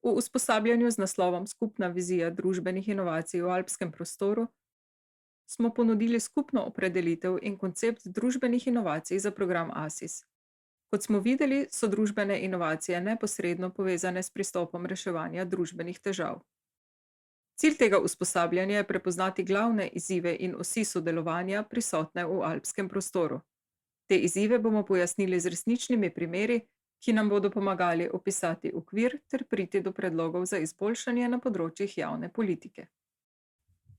V usposabljanju z naslovom Skupna vizija družbenih inovacij v alpskem prostoru smo ponudili skupno opredelitev in koncept družbenih inovacij za program ASIS. Kot smo videli, so družbene inovacije neposredno povezane s pristopom reševanja družbenih težav. Cilj tega usposabljanja je prepoznati glavne izzive in osi sodelovanja prisotne v alpskem prostoru. Te izzive bomo pojasnili z resničnimi primeri, ki nam bodo pomagali opisati okvir ter priti do predlogov za izboljšanje na področjih javne politike.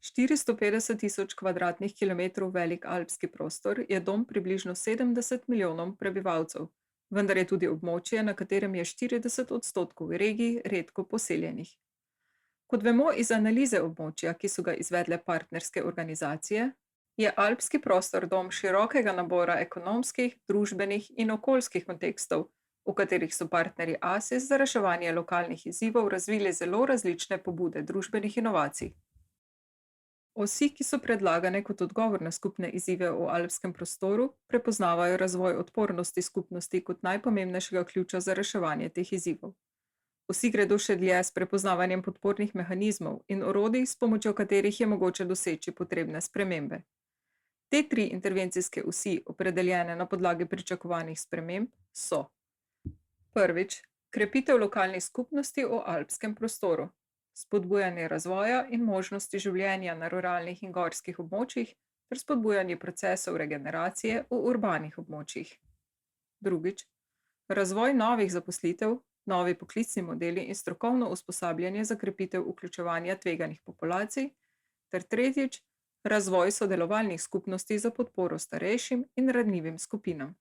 450.000 kvadratnih kilometrov velik alpski prostor je dom približno 70 milijonom prebivalcev, vendar je tudi območje, na katerem je 40% regij redko poseljenih. Kot vemo iz analize območja, ki so ga izvedle partnerske organizacije, je alpski prostor dom širokega nabora ekonomskih, družbenih in okoljskih kontekstov, v katerih so partnerji ASIS za reševanje lokalnih izzivov razvili zelo različne pobude družbenih inovacij. Osi, ki so predlagane kot odgovor na skupne izzive v alpskem prostoru, prepoznavajo razvoj odpornosti skupnosti kot najpomembnejšega ključa za reševanje teh izzivov. Vsi gredo še dlje s prepoznavanjem podpornih mehanizmov in orodij, s pomočjo katerih je mogoče doseči potrebne spremembe. Te tri intervencijske osi, opredeljene na podlagi pričakovanih sprememb, so: prvič, krepitev lokalnih skupnosti v alpskem prostoru, spodbujanje razvoja in možnosti življenja na ruralnih in gorskih območjih ter spodbujanje procesov regeneracije v urbanih območjih. Drugič, razvoj novih zaposlitev, novi poklicni modeli in strokovno usposabljanje za krepitev vključevanja tveganih populacij, ter tretjič, razvoj sodelovalnih skupnosti za podporo starejšim in ranljivim skupinam.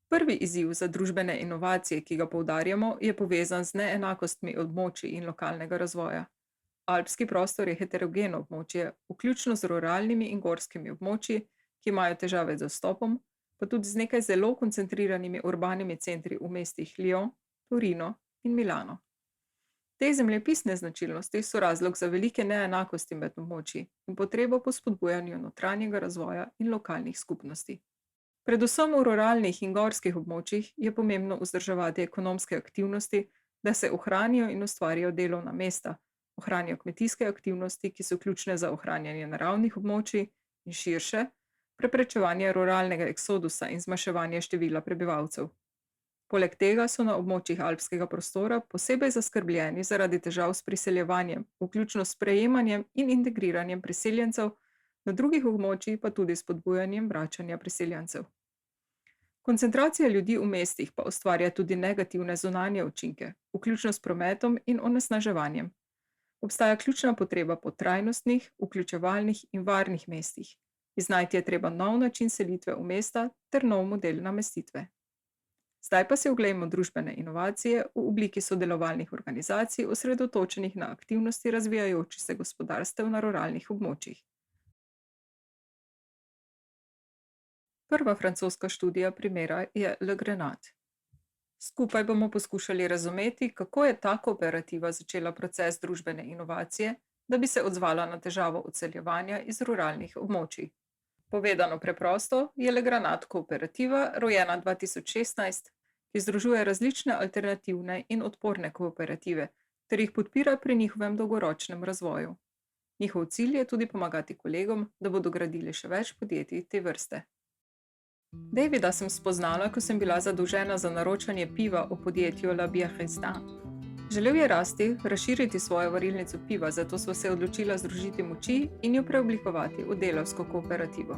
Prvi izziv za družbene inovacije, ki ga poudarjamo, je povezan z neenakostmi območij in lokalnega razvoja. Alpski prostor je heterogeno območje, vključno z ruralnimi in gorskimi območji, ki imajo težave z dostopom, pa tudi z nekaj zelo koncentriranimi urbanimi centri v mestih Lyon, Torino in Milano. Te zemljepisne značilnosti so razlog za velike neenakosti med območji in potrebo po spodbujanju notranjega razvoja in lokalnih skupnosti. Predvsem v ruralnih in gorskih območjih je pomembno vzdrževati ekonomske aktivnosti, da se ohranijo in ustvarijo delovna mesta, ohranijo kmetijske aktivnosti, ki so ključne za ohranjanje naravnih območij in širše, preprečevanje ruralnega eksodusa in zmanjševanje števila prebivalcev. Poleg tega so na območjih alpskega prostora posebej zaskrbljeni zaradi težav s priseljevanjem, vključno s sprejemanjem in integriranjem priseljencev, na drugih območjih pa tudi spodbujanjem vračanja priseljencev. Koncentracija ljudi v mestih pa ustvarja tudi negativne zunanje učinke, vključno s prometom in onesnaževanjem. Obstaja ključna potreba po trajnostnih, vključevalnih in varnih mestih. Iznajti je treba nov način selitve v mesta ter nov model namestitve. Zdaj pa si oglejmo družbene inovacije v obliki sodelovalnih organizacij, osredotočenih na aktivnosti razvijajočih se gospodarstev na ruralnih območjih. Prva francoska študija primera je Le Grenat. Skupaj bomo poskušali razumeti, kako je ta kooperativa začela proces družbene inovacije, da bi se odzvala na težavo odseljevanja iz ruralnih območij. Povedano preprosto, je Le Grenat kooperativa, rojena 2016, ki združuje različne alternativne in odporne kooperative, ter jih podpira pri njihovem dolgoročnem razvoju. Njihov cilj je tudi pomagati kolegom, da bodo gradili še več podjetij te vrste. Davida sem spoznala, ko sem bila zadolžena za naročanje piva v podjetju La Bière. Želel je rasti, razširiti svojo varilnico piva, zato sva se odločila združiti moči in jo preoblikovati v delavsko kooperativo.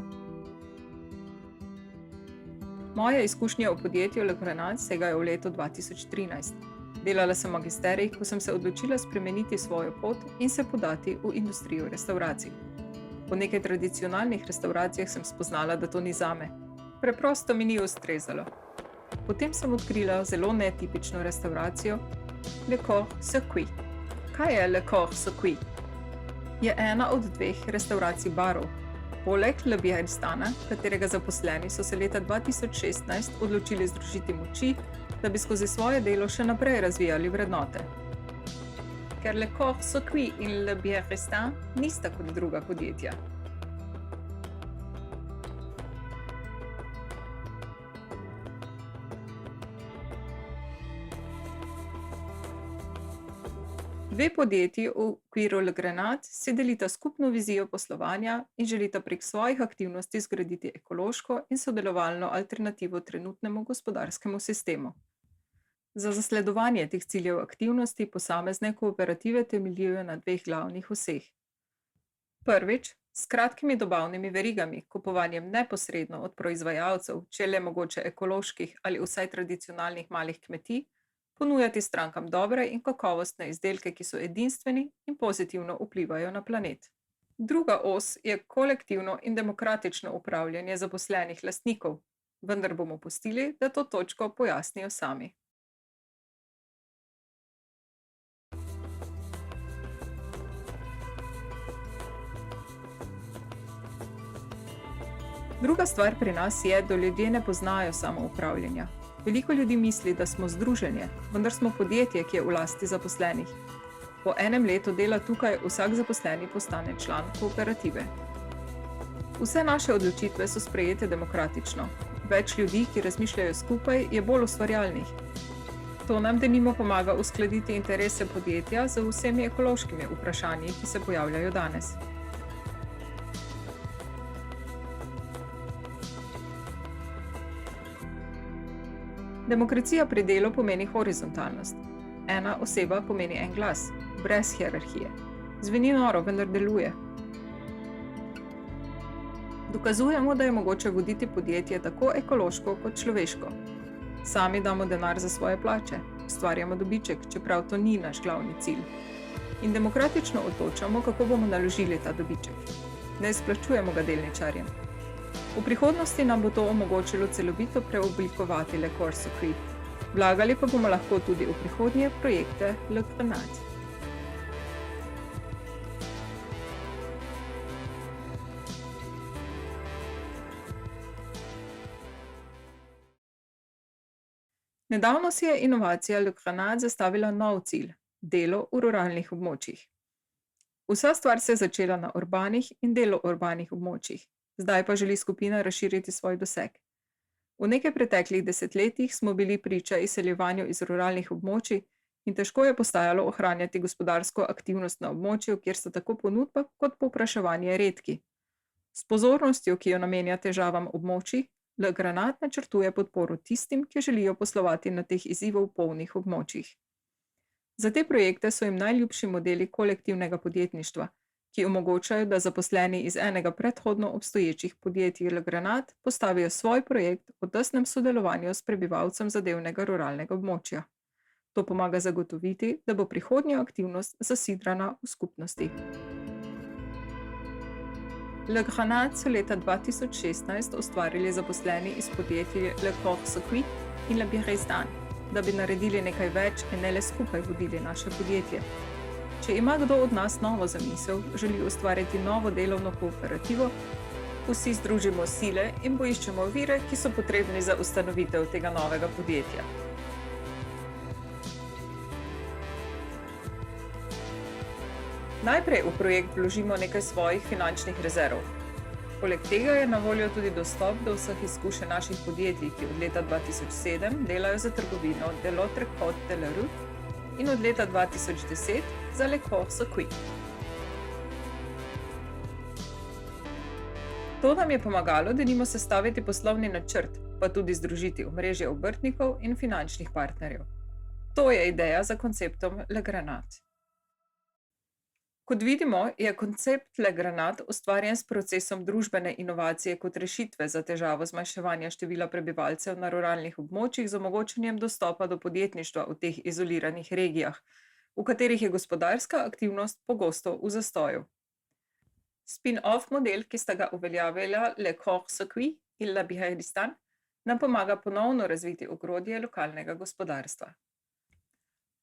Moje izkušnje v podjetju Le Grenat segajo v leto 2013. Delala sem magisterij, ko sem se odločila spremeniti svojo pot in se podati v industrijo restavracij. Po nekaj tradicionalnih restauracijah sem spoznala, da to ni zame. Preprosto mi ni ustrezalo. Potem sem odkrila zelo netipično restauracijo Le Corps Circuit. Kaj je Le Corps Circuit? Je ena od dveh restauracij barov. Poleg Le Bière, katerega zaposleni so se leta 2016 odločili združiti moči, da bi skozi svoje delo še naprej razvijali vrednote. Ker Le Corps Circuit in Le Bière nista kot druga podjetja. Dve podjetji v okviru Le Grenat si delita skupno vizijo poslovanja in želita prek svojih aktivnosti zgraditi ekološko in sodelovalno alternativo trenutnemu gospodarskemu sistemu. Za zasledovanje teh ciljev aktivnosti posamezne kooperative temeljijo na dveh glavnih oseh. Prvič, s kratkimi dobavnimi verigami, kupovanjem neposredno od proizvajalcev, če le mogoče ekoloških ali vsaj tradicionalnih malih kmetij, ponujati strankam dobre in kakovostne izdelke, ki so edinstveni in pozitivno vplivajo na planet. Druga os je kolektivno in demokratično upravljanje zaposlenih lastnikov, vendar bomo pustili, da to točko pojasnijo sami. Druga stvar pri nas je, da ljudje ne poznajo samoupravljanja. Veliko ljudi misli, da smo združenje, vendar smo podjetje, ki je v lasti zaposlenih. Po enem letu dela tukaj vsak zaposleni postane član kooperative. Vse naše odločitve so sprejete demokratično. Več ljudi, ki razmišljajo skupaj, je bolj ustvarjalnih. To nam denimo pomaga uskladiti interese podjetja z vsemi ekološkimi vprašanji, ki se pojavljajo danes. Demokracija pri delu pomeni horizontalnost. Ena oseba pomeni en glas, brez hierarhije. Zveni noro, vendar deluje. Dokazujemo, da je mogoče voditi podjetje tako ekološko kot človeško. Sami damo denar za svoje plače, ustvarjamo dobiček, čeprav to ni naš glavni cilj. In demokratično odločamo, kako bomo naložili ta dobiček. Ne izplačujemo ga delničarjem. V prihodnosti nam bo to omogočilo celovito preoblikovati Le Corps Secret. Vlagali pa bomo lahko tudi v prihodnje projekte Le Grenat. Nedavno si je inovacija Le Grenat zastavila nov cilj – delo v ruralnih območjih. Vsa stvar se je začela na urbanih in delo urbanih območjih. Zdaj pa želi skupina razširiti svoj doseg. V nekaj preteklih desetletjih smo bili priča izseljevanju iz ruralnih območij in težko je postajalo ohranjati gospodarsko aktivnost na območju, kjer sta tako ponudba kot povpraševanje redki. S pozornostjo, ki jo namenja težavam območij, Le Grenat načrtuje podporo tistim, ki želijo poslovati na teh izzivov polnih območjih. Za te projekte so jim najljubši modeli kolektivnega podjetništva, ki omogočajo, da zaposleni iz enega predhodno obstoječih podjetij Le Grenat postavijo svoj projekt v tesnem sodelovanju s prebivalcem zadevnega ruralnega območja. To pomaga zagotoviti, da bo prihodnja aktivnost zasidrana v skupnosti. Le Grenat so leta 2016 ustvarili zaposleni iz podjetij Le Corps Secret in Le Birestan, da bi naredili nekaj več in ne le skupaj vodili naše podjetje. Če ima kdo od nas novo zamisel, želi ustvariti novo delovno kooperativo, vsi združimo sile in poiščemo vire, ki so potrebni za ustanovitev tega novega podjetja. Najprej v projekt vložimo nekaj svojih finančnih rezerv. Poleg tega je na voljo tudi dostop do vseh izkušenj naših podjetij, ki od leta 2007 delajo za trgovino Delotre Côte de la Rue in od leta 2010 za Le Corps Secret. To nam je pomagalo, denimo sestaviti poslovni načrt, pa tudi združiti omrežje obrtnikov in finančnih partnerjev. To je ideja za konceptom Le Grenat. Kot vidimo, je koncept Le Grenat ustvarjen s procesom družbene inovacije kot rešitve za težavo zmanjševanja števila prebivalcev na ruralnih območjih z omogočanjem dostopa do podjetništva v teh izoliranih regijah, v katerih je gospodarska aktivnost pogosto v zastoju. Spin-off model, ki sta ga uveljavila Le Corps Secret in Le Birestan, nam pomaga ponovno razviti ogrodje lokalnega gospodarstva.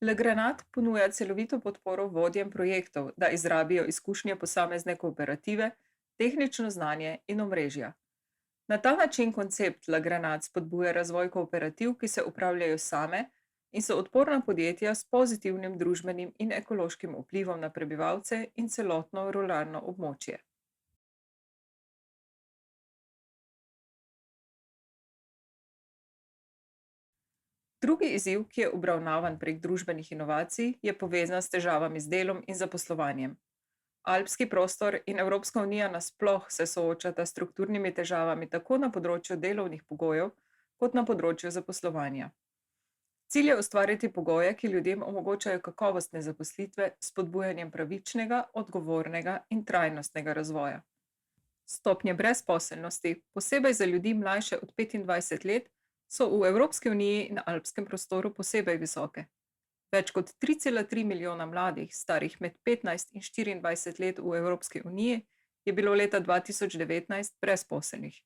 Le Grenat ponuja celovito podporo vodjem projektov, da izrabijo izkušnje posamezne kooperative, tehnično znanje in omrežja. Na ta način koncept Le Grenat spodbuja razvoj kooperativ, ki se upravljajo same in so odporna podjetja s pozitivnim družbenim in ekološkim vplivom na prebivalce in celotno ruralno območje. Drugi izziv, ki je obravnavan prek družbenih inovacij, je povezan s težavami z delom in zaposlovanjem. Alpski prostor in Evropska unija nasploh se soočata s strukturnimi težavami tako na področju delovnih pogojev, kot na področju zaposlovanja. Cilj je ustvariti pogoje, ki ljudem omogočajo kakovostne zaposlitve s spodbujanjem pravičnega, odgovornega in trajnostnega razvoja. Stopnje brezposelnosti, posebej za ljudi mlajše od 25 let, so v Evropski uniji in alpskem prostoru posebej visoke. Več kot 3,3 milijona mladih, starih med 15 in 24 let v Evropski uniji, je bilo leta 2019 brezposelnih.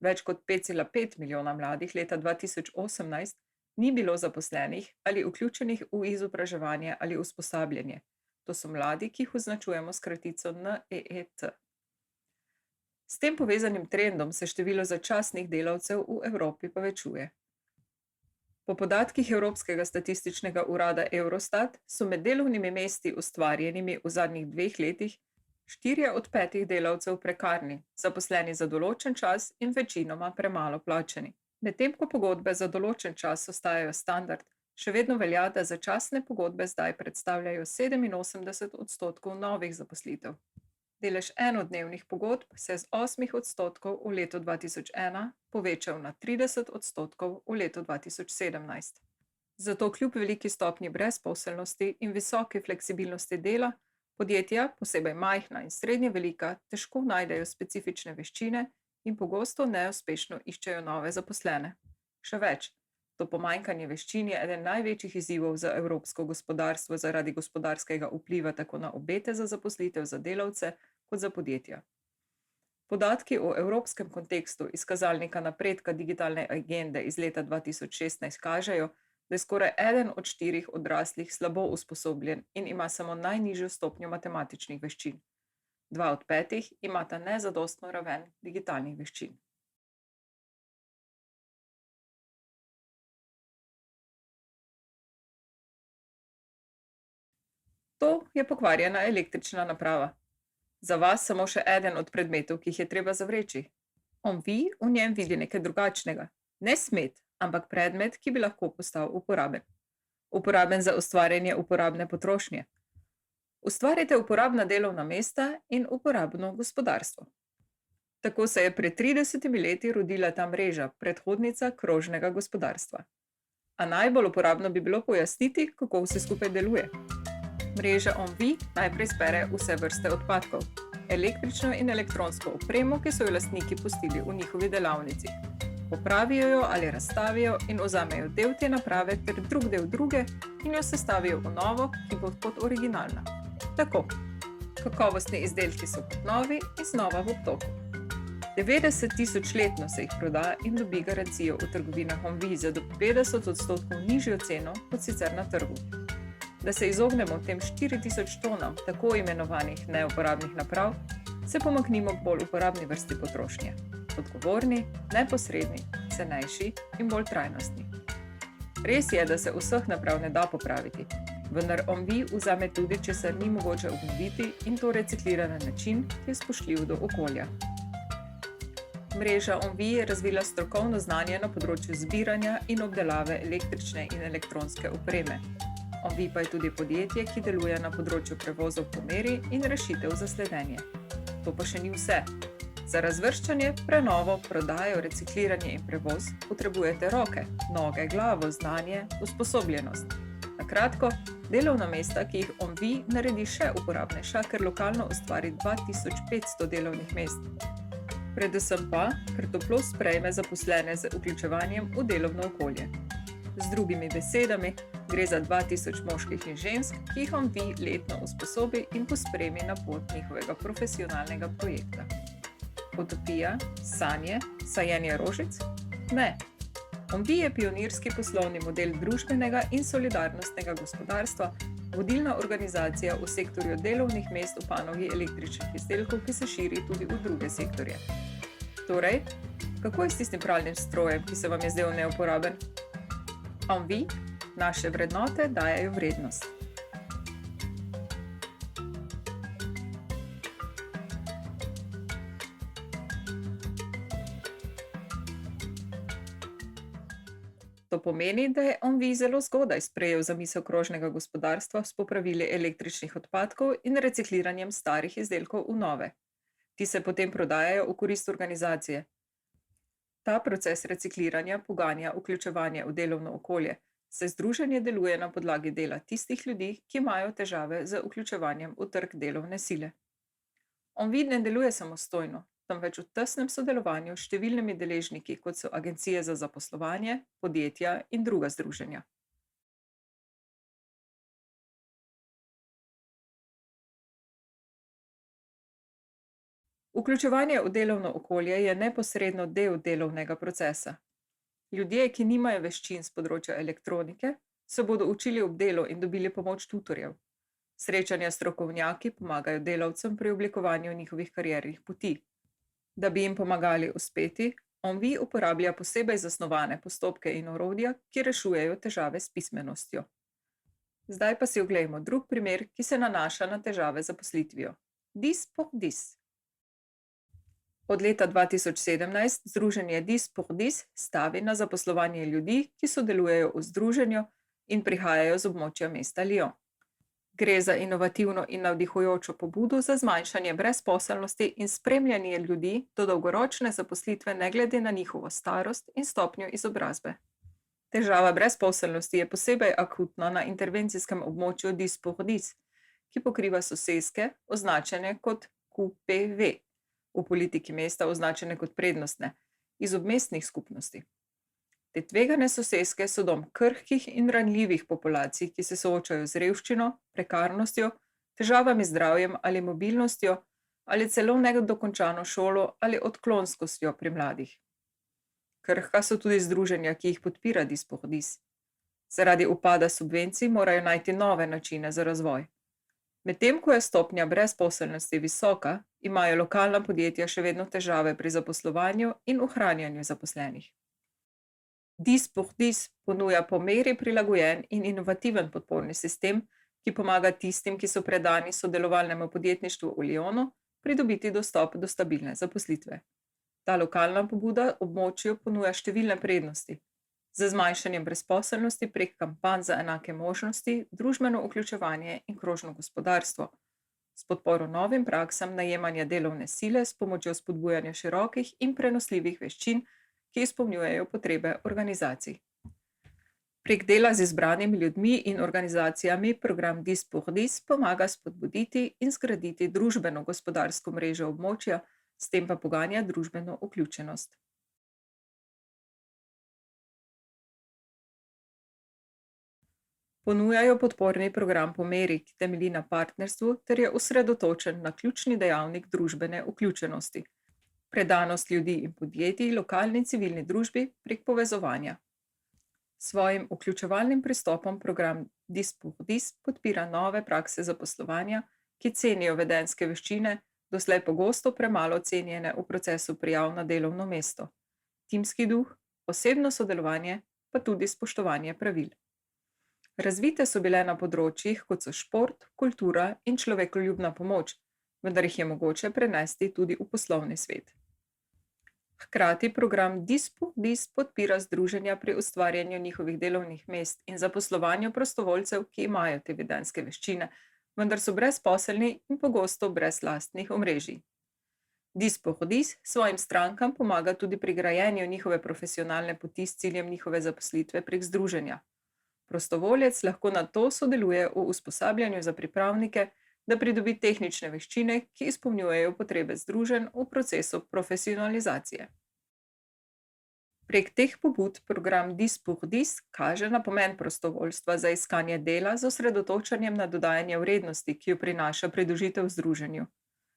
Več kot 5,5 milijona mladih leta 2018 ni bilo zaposlenih ali vključenih v izobraževanje ali usposabljanje. To so mladi, ki jih označujemo s kratico NEET. S tem povezanim trendom se število začasnih delavcev v Evropi povečuje. Po podatkih Evropskega statističnega urada Eurostat so med delovnimi mesti ustvarjenimi v zadnjih 2 letih 4 od 5 delavcev prekarni, zaposleni za določen čas in večinoma premalo plačani. Medtem ko pogodbe za določen čas ostajajo standard, še vedno velja, da začasne pogodbe zdaj predstavljajo 87% novih zaposlitev. Delež enodnevnih pogodb se je z 8% v letu 2001 povečal na 30% v letu 2017. Zato kljub veliki stopnji brezposelnosti in visoki fleksibilnosti dela, podjetja, posebej majhna in srednje velika, težko najdejo specifične veščine in pogosto neuspešno iščejo nove zaposlene. Še več, to pomanjkanje veščin je eden največjih izzivov za evropsko gospodarstvo zaradi gospodarskega vpliva tako na obete za zaposlitev za delavce kot za podjetja. Podatki o evropskem kontekstu iz kazalnika napredka digitalne agende iz leta 2016 kažejo, da je skoraj 1 od 4 odraslih slabo usposobljen in ima samo najnižjo stopnjo matematičnih veščin. 2 od 5 imata nezadostno raven digitalnih veščin. To je pokvarjena električna naprava. Za vas samo še eden od predmetov, ki jih je treba zavreči. Vi v njem vidi nekaj drugačnega. Ne smet, ampak predmet, ki bi lahko postal uporaben. Uporaben za ustvarjanje uporabne potrošnje. Ustvarite uporabna delovna mesta in uporabno gospodarstvo. Tako se je pred 30 leti rodila ta mreža, predhodnica krožnega gospodarstva. A najbolj uporabno bi bilo pojasniti, kako vse skupaj deluje. Mreža OMV najprej zbere vse vrste odpadkov, električno in elektronsko opremo, ki so jo lastniki pustili v njihovi delavnici. Popravijo jo ali razstavijo in vzamejo del te naprave ter drug del druge in jo sestavijo v novo, ki bo kot originalna. Tako, kakovostni izdelki so kot novi in znova v obtoku. 90 tisoč letno se jih proda in dobi garancijo v trgovinah OMV za do 50% nižjo ceno kot sicer na trgu. Da se izognemo tem 4000 tonam tako imenovanih neuporabnih naprav, se pomaknimo k bolj uporabni vrsti potrošnje. Odgovorni, neposredni, cenejši in bolj trajnostni. Res je, da se vseh naprav ne da popraviti, vendar OMV vzame tudi, česar ni mogoče obnoviti in to reciklira na način, ki je spoštljiv do okolja. Mreža OMV je razvila strokovno znanje na področju zbiranja in obdelave električne in elektronske opreme. OMV pa je tudi podjetje, ki deluje na področju prevozov po meri in rešitev za sledenje. To pa še ni vse. Za razvrščanje, prenovo, prodajo, recikliranje in prevoz potrebujete roke, noge, glavo, znanje, usposobljenost. Na kratko, delovna mesta, ki jih OMV naredi še uporabnejša, ker lokalno ustvari 2500 delovnih mest. Predvsem pa, ker toplo sprejme zaposlene z vključevanjem v delovno okolje. Z drugimi besedami, gre za 2000 moških in žensk, ki jih OMV letno usposobi in pospremi na pot njihovega profesionalnega projekta. Utopija, sanje, sajenje rožic? Ne. OMV je pionirski poslovni model družbenega in solidarnostnega gospodarstva, vodilna organizacija v sektorju delovnih mest v panogi električnih izdelkov, ki se širi tudi v druge sektorje. Torej, kako je s tistim pralnim strojem, ki se vam je zdel neuporaben? OMV, naše vrednote dajejo vrednost. To pomeni, da je OMV zelo zgodaj sprejel zamisel krožnega gospodarstva s popravili električnih odpadkov in recikliranjem starih izdelkov v nove. Ti se potem prodajajo v korist organizacije. Ta proces recikliranja poganja vključevanje v delovno okolje, saj združenje deluje na podlagi dela tistih ljudi, ki imajo težave z vključevanjem v trg delovne sile. OMV ne deluje samostojno, temveč v tesnem sodelovanju s številnimi deležniki, kot so agencije za zaposlovanje, podjetja in druga združenja. Vključevanje v delovno okolje je neposredno del delovnega procesa. Ljudje, ki nimajo veščin z področja elektronike, se bodo učili ob delu in dobili pomoč tutorjev. Srečanja s strokovnjaki pomagajo delavcem pri oblikovanju njihovih kariernih poti. Da bi jim pomagali uspeti, OMV uporablja posebej zasnovane postopke in orodja, ki rešujejo težave s pismenostjo. Zdaj pa si oglejmo drug primer, ki se nanaša na težave z zaposlitvijo. Dis pour dis. Od leta 2017 združenje Dis pour dis stavi na zaposlovanje ljudi, ki sodelujejo v združenju in prihajajo z območja mesta Lyon. Gre za inovativno in navdihujočo pobudo za zmanjšanje brezposelnosti in spremljanje ljudi do dolgoročne zaposlitve ne glede na njihovo starost in stopnjo izobrazbe. Težava brezposelnosti je posebej akutna na intervencijskem območju Dis pour dis, ki pokriva soseske, označene kot QPV, v politiki mesta označene kot prednostne, iz obmestnih skupnosti. Te tvegane soseske so dom krhkih in ranljivih populacij, ki se soočajo z revščino, prekarnostjo, težavami z zdravjem ali mobilnostjo, ali celo nedokončano šolo ali odklonskostjo pri mladih. Krhka so tudi združenja, ki jih podpira Dis pour dis. Zaradi upada subvencij morajo najti nove načine za razvoj. Medtem ko je stopnja brezposelnosti visoka, imajo lokalna podjetja še vedno težave pri zaposlovanju in ohranjanju zaposlenih. Dis pour dis ponuja po meri prilagojen in inovativen podporni sistem, ki pomaga tistim, ki so predani sodelovalnemu podjetništvu v Lyonu, pridobiti dostop do stabilne zaposlitve. Ta lokalna pobuda območju ponuja številne prednosti. Z zmanjšanjem brezposelnosti prek kampanj za enake možnosti, družbeno vključevanje in krožno gospodarstvo, s podporo novim praksam najemanja delovne sile s pomočjo spodbujanja širokih in prenosljivih veščin, ki izpolnjujejo potrebe organizacij. Prek dela z izbranimi ljudmi in organizacijami program Dis pour dis pomaga spodbuditi in zgraditi družbeno-gospodarsko mrežo območja, s tem pa poganja družbeno vključenost. Ponujajo podporni program po meri, ki temelji na partnerstvu ter je osredotočen na ključni dejavnik družbene vključenosti, predanost ljudi in podjetij lokalni civilni družbi prek povezovanja. S svojim vključevalnim pristopom program Dis pour dis podpira nove prakse zaposlovanja, ki cenijo vedenjske veščine, doslej pogosto premalo cenjene v procesu prijav na delovno mesto, timski duh, osebno sodelovanje, pa tudi spoštovanje pravil. Razvite so bile na področjih, kot so šport, kultura in človekoljubna pomoč, vendar jih je mogoče prenesti tudi v poslovni svet. Hkrati program Dis pour dis podpira združenja pri ustvarjanju njihovih delovnih mest in zaposlovanju prostovoljcev, ki imajo te vedenjske veščine, vendar so brezposelni in pogosto brez lastnih omrežij. Dis pour dis svojim strankam pomaga tudi pri grajenju njihove profesionalne poti s ciljem njihove zaposlitve prek združenja. Prostovoljec lahko na to sodeluje v usposabljanju za pripravnike, da pridobi tehnične veščine, ki izpolnjujejo potrebe združenj v procesu profesionalizacije. Prek teh pobud program Dis pour dis kaže na pomen prostovoljstva za iskanje dela z osredotočanjem na dodajanje vrednosti, ki jo prinaša pridružitev združenju.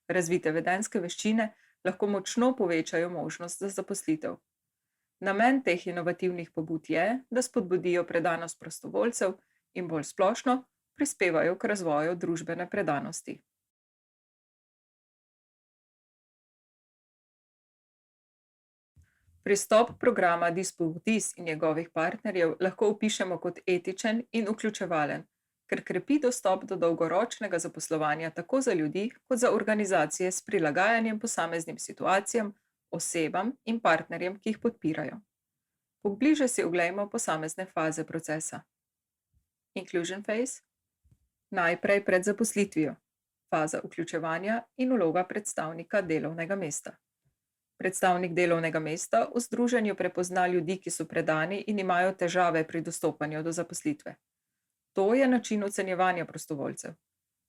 Razvite vedenjske veščine lahko močno povečajo možnost za zaposlitev. Namen teh inovativnih pobud je, da spodbudijo predanost prostovoljcev in bolj splošno prispevajo k razvoju družbene predanosti. Pristop programa Dis pour dis in njegovih partnerjev lahko opišemo kot etičen in vključevalen, ker krepi dostop do dolgoročnega zaposlovanja tako za ljudi, kot za organizacije s prilagajanjem posameznim situacijam, osebam in partnerjem, ki jih podpirajo. Pobliže si oglejmo posamezne faze procesa. Inclusion phase. Najprej pred zaposlitvijo. Faza vključevanja in vloga predstavnika delovnega mesta. Predstavnik delovnega mesta v združenju prepozna ljudi, ki so predani in imajo težave pri dostopanju do zaposlitve. To je način ocenjevanja prostovoljcev.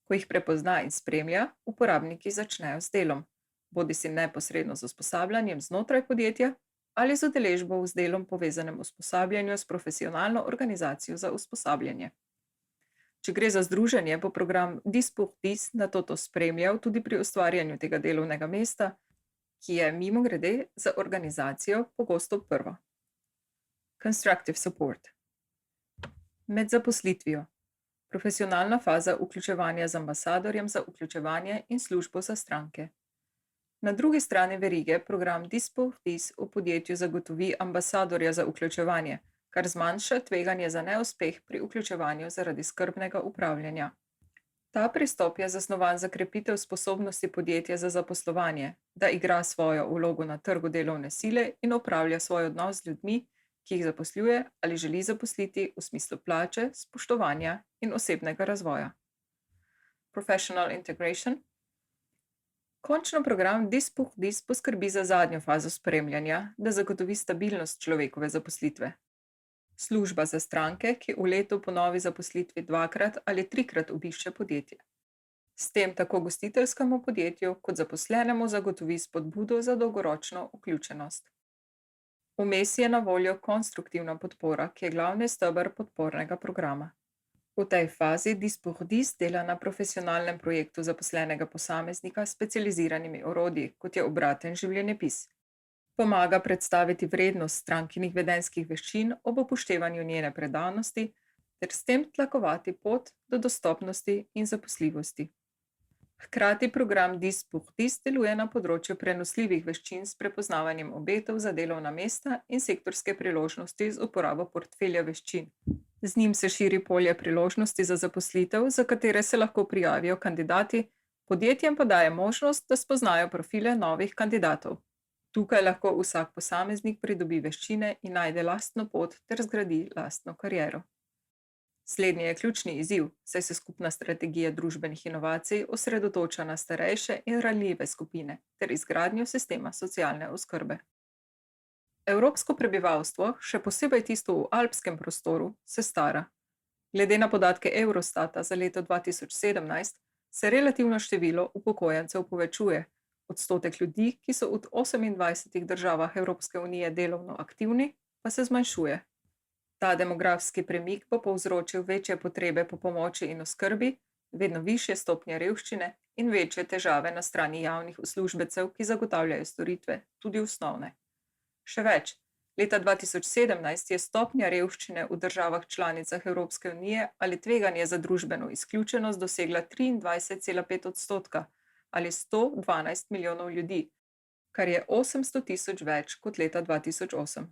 Ko jih prepozna in spremlja, uporabniki začnejo s delom, bodisi neposredno z usposabljanjem znotraj podjetja ali z udeležbo v z delom povezanem usposabljanju s profesionalno organizacijo za usposabljanje. Če gre za združenje, bo program Dis nato to spremljal tudi pri ustvarjanju tega delovnega mesta, ki je mimogrede za organizacijo pogosto prvo. Constructive support. Med zaposlitvijo. Profesionalna faza vključevanja z ambasadorjem za vključevanje in službo za stranke. Na drugi strani verige program Dis v podjetju zagotovi ambasadorja za vključevanje, kar zmanjša tveganje za neuspeh pri vključevanju zaradi skrbnega upravljanja. Ta pristop je zasnovan za krepitev sposobnosti podjetja za zaposlovanje, da igra svojo vlogo na trgu delovne sile in upravlja svoj odnos z ljudmi, ki jih zaposluje ali želi zaposliti v smislu plače, spoštovanja in osebnega razvoja. Professional integration. Končno program Dis poskrbi za zadnjo fazo spremljanja, da zagotovi stabilnost človekove zaposlitve. Služba za stranke, ki v letu po novi zaposlitvi 2-krat ali 3-krat obišče podjetje. S tem tako gostiteljskemu podjetju kot zaposlenemu zagotovi spodbudo za dolgoročno vključenost. Vmes je na voljo konstruktivna podpora, ki je glavni steber podpornega programa. V tej fazi Dis dela na profesionalnem projektu zaposlenega posameznika s specializiranimi orodji, kot je obraten življenjepis. Pomaga predstaviti vrednost strankinih vedenjskih veščin ob upoštevanju njene predanosti ter s tem tlakovati pot do dostopnosti in zaposljivosti. Hkrati program Dis deluje na področju prenosljivih veščin s prepoznavanjem obetov za delovna mesta in sektorske priložnosti z uporabo portfelja veščin. Z njim se širi polje priložnosti za zaposlitev, za katere se lahko prijavijo kandidati, podjetjem pa daje možnost, da spoznajo profile novih kandidatov. Tukaj lahko vsak posameznik pridobi veščine in najde lastno pot ter zgradi lastno kariero. Slednji je ključni izziv, saj se skupna strategija družbenih inovacij osredotoča na starejše in ranljive skupine ter izgradnjo sistema socialne oskrbe. Evropsko prebivalstvo, še posebej tisto v alpskem prostoru, se stara. Glede na podatke Eurostata za leto 2017 se relativno število upokojencev povečuje, odstotek ljudi, ki so v 28 državah Evropske unije delovno aktivni, pa se zmanjšuje. Ta demografski premik bo povzročil večje potrebe po pomoči in oskrbi, vedno višje stopnje revščine in večje težave na strani javnih uslužbencev, ki zagotavljajo storitve, tudi osnovne. Še več, leta 2017 je stopnja revščine v državah članicah Evropske unije ali tveganje za družbeno izključenost dosegla 23,5% ali 112 milijonov ljudi, kar je 800 tisoč več kot leta 2008.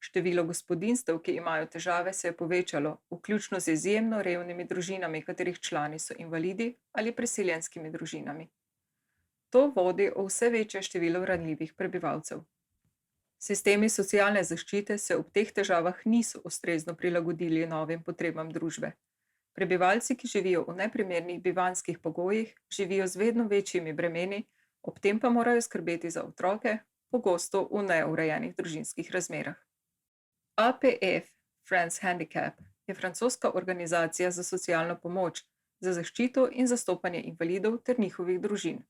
Število gospodinjstev, ki imajo težave, se je povečalo, vključno z izjemno revnimi družinami, katerih člani so invalidi ali priseljenskimi družinami. To vodi v vse večje število ranljivih prebivalcev. Sistemi socialne zaščite se ob teh težavah niso ustrezno prilagodili novim potrebam družbe. Prebivalci, ki živijo v neprimernih bivanjskih pogojih, živijo z vedno večjimi bremeni, ob tem pa morajo skrbeti za otroke, pogosto v neurejenih družinskih razmerah. APF, France Handicap, je francoska organizacija za socialno pomoč, za zaščito in zastopanje invalidov ter njihovih družin.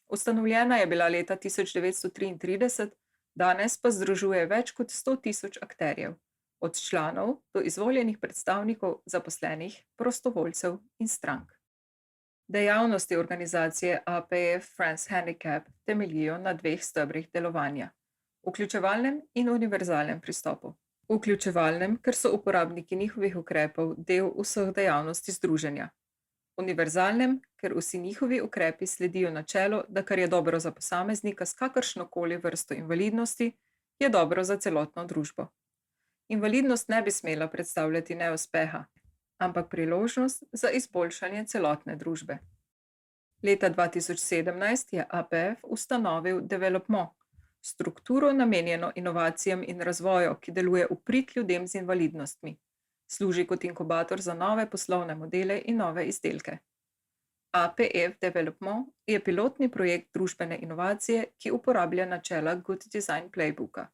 Ustanovljena je bila leta 1933, danes pa združuje več kot 100 tisoč akterjev, od članov do izvoljenih predstavnikov zaposlenih, prostovoljcev in strank. Dejavnosti organizacije APF France Handicap temeljijo na 2 stebrih delovanja: vključevalnem in univerzalnem pristopu. Vključevalnem, ker so uporabniki njihovih ukrepov del vseh dejavnosti združenja. Univerzalnem, ker vsi njihovi ukrepi sledijo načelu, da kar je dobro za posameznika s kakršnokoli vrsto invalidnosti, je dobro za celotno družbo. Invalidnost ne bi smela predstavljati neuspeha, ampak priložnost za izboljšanje celotne družbe. Leta 2017 je APF ustanovil Development, Strukturo, namenjeno inovacijam in razvoju, ki deluje v prid ljudem z invalidnostmi. Služi kot inkubator za nove poslovne modele in nove izdelke. APF Development je pilotni projekt družbene inovacije, ki uporablja načela Good Design Playbooka.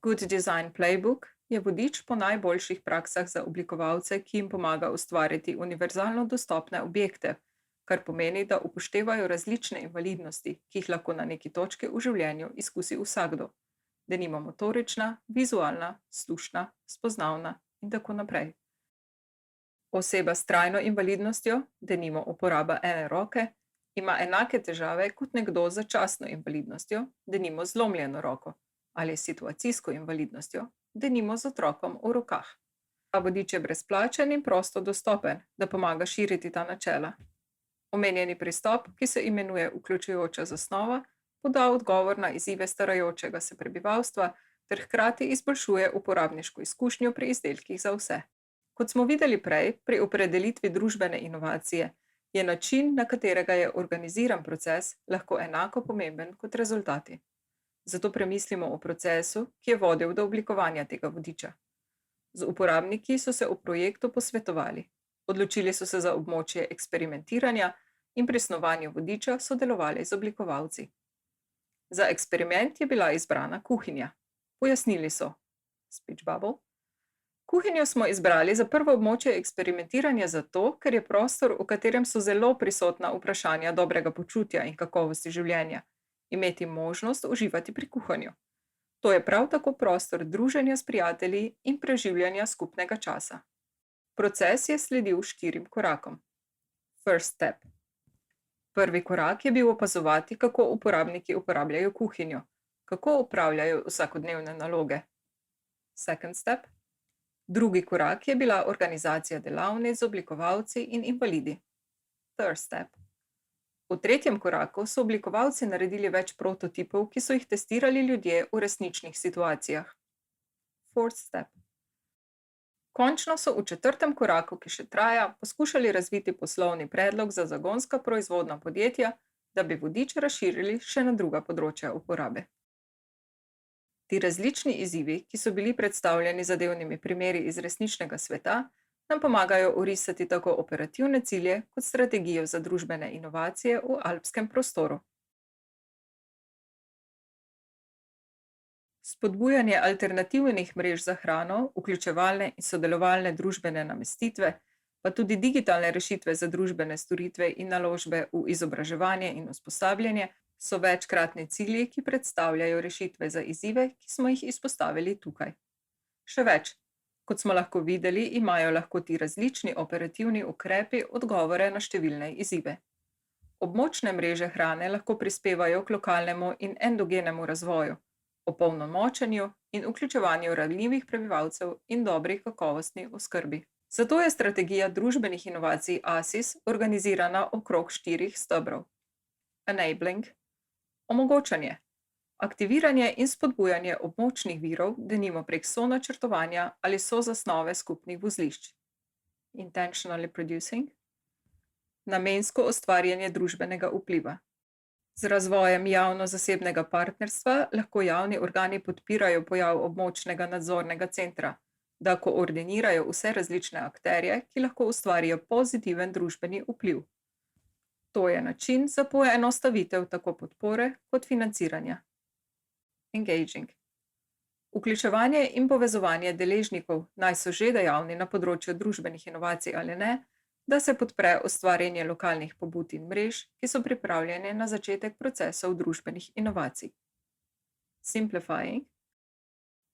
Good Design Playbook je vodič po najboljših praksah za oblikovalce, ki jim pomaga ustvariti univerzalno dostopne objekte, kar pomeni, da upoštevajo različne invalidnosti, ki jih lahko na neki točki v življenju izkusi vsakdo, denimo motorična, vizualna, slušna, spoznavna in tako naprej. Oseba s trajno invalidnostjo, denimo uporaba ene roke, ima enake težave kot nekdo z začasno invalidnostjo, denimo zlomljeno roko, ali situacijsko invalidnostjo, denimo z otrokom v rokah. Ta vodič je brezplačen in prosto dostopen, da pomaga širiti ta načela. Omenjeni pristop, ki se imenuje vključujoča zasnova, poda odgovor na izzive starajočega se prebivalstva ter hkrati izboljšuje uporabniško izkušnjo pri izdelkih za vse. Kot smo videli prej, pri opredelitvi družbene inovacije je način, na katerega je organiziran proces, lahko enako pomemben kot rezultati. Zato premislimo o procesu, ki je vodil do oblikovanja tega vodiča. Z uporabniki so se o projektu posvetovali, odločili so se za območje eksperimentiranja in pri snovanju vodiča sodelovali z oblikovalci. Za eksperiment je bila izbrana kuhinja. Pojasnili so, speech bubble, kuhinjo smo izbrali za prvo območje eksperimentiranja zato, ker je prostor, v katerem so zelo prisotna vprašanja dobrega počutja in kakovosti življenja, imeti možnost uživati pri kuhanju. To je prav tako prostor druženja s prijatelji in preživljanja skupnega časa. Proces je sledil 4 korakom. First step. Prvi korak je bil opazovati, kako uporabniki uporabljajo kuhinjo, kako opravljajo vsakodnevne naloge. Second step. Drugi korak je bila organizacija delavnic z oblikovalci in invalidi. Third step. V tretjem koraku so oblikovalci naredili več prototipov, ki so jih testirali ljudje v resničnih situacijah. Fourth step. Končno so v 4. koraku, ki še traja, poskušali razviti poslovni predlog za zagonska proizvodna podjetja, da bi vodič razširili še na druga področja uporabe. Ti različni izzivi, ki so bili predstavljeni zadevnimi primeri iz resničnega sveta, nam pomagajo orisati tako operativne cilje kot strategijo za družbene inovacije v alpskem prostoru. Spodbujanje alternativnih mrež za hrano, vključevalne in sodelovalne družbene namestitve, pa tudi digitalne rešitve za družbene storitve in naložbe v izobraževanje in usposabljanje, so večkratni cilji, ki predstavljajo rešitve za izzive, ki smo jih izpostavili tukaj. Še več, kot smo lahko videli, imajo lahko ti različni operativni ukrepi odgovore na številne izzive. Območne mreže hrane lahko prispevajo k lokalnemu in endogenemu razvoju, opolnomočenju in vključevanju ranljivih prebivalcev in dobri kakovostni oskrbi. Zato je strategija družbenih inovacij ASIS organizirana okrog 4 stebrov. Enabling, omogočanje, aktiviranje in spodbujanje območnih virov, denimo prek sonačrtovanja ali sozasnove skupnih vozlišč. Intentionally producing, namensko ustvarjanje družbenega vpliva. Z razvojem javno-zasebnega partnerstva lahko javni organi podpirajo pojav območnega nadzornega centra, da koordinirajo vse različne akterje, ki lahko ustvarijo pozitiven družbeni vpliv. To je način za poenostavitev tako podpore kot financiranja. Engaging. Vključevanje in povezovanje deležnikov, naj so že dejavni na področju družbenih inovacij ali ne, da se podpre ustvarjanje lokalnih pobud in mrež, ki so pripravljene na začetek procesov družbenih inovacij. Simplifying.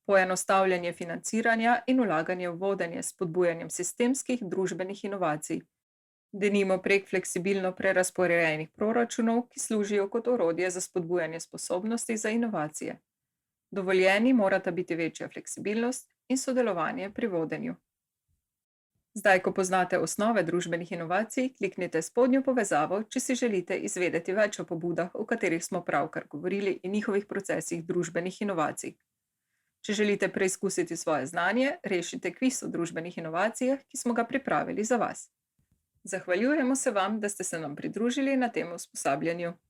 Poenostavljanje financiranja in vlaganje v vodenje s spodbujanjem sistemskih družbenih inovacij, denimo prek fleksibilno prerazporejenih proračunov, ki služijo kot orodje za spodbujanje sposobnosti za inovacije. Dovoljeni morata biti večja fleksibilnost in sodelovanje pri vodenju. Zdaj, ko poznate osnove družbenih inovacij, kliknite spodnjo povezavo, če si želite izvedeti več o pobudah, o katerih smo pravkar govorili, in njihovih procesih družbenih inovacij. Če želite preizkusiti svoje znanje, rešite kviz o družbenih inovacijah, ki smo ga pripravili za vas. Zahvaljujemo se vam, da ste se nam pridružili na tem usposabljanju.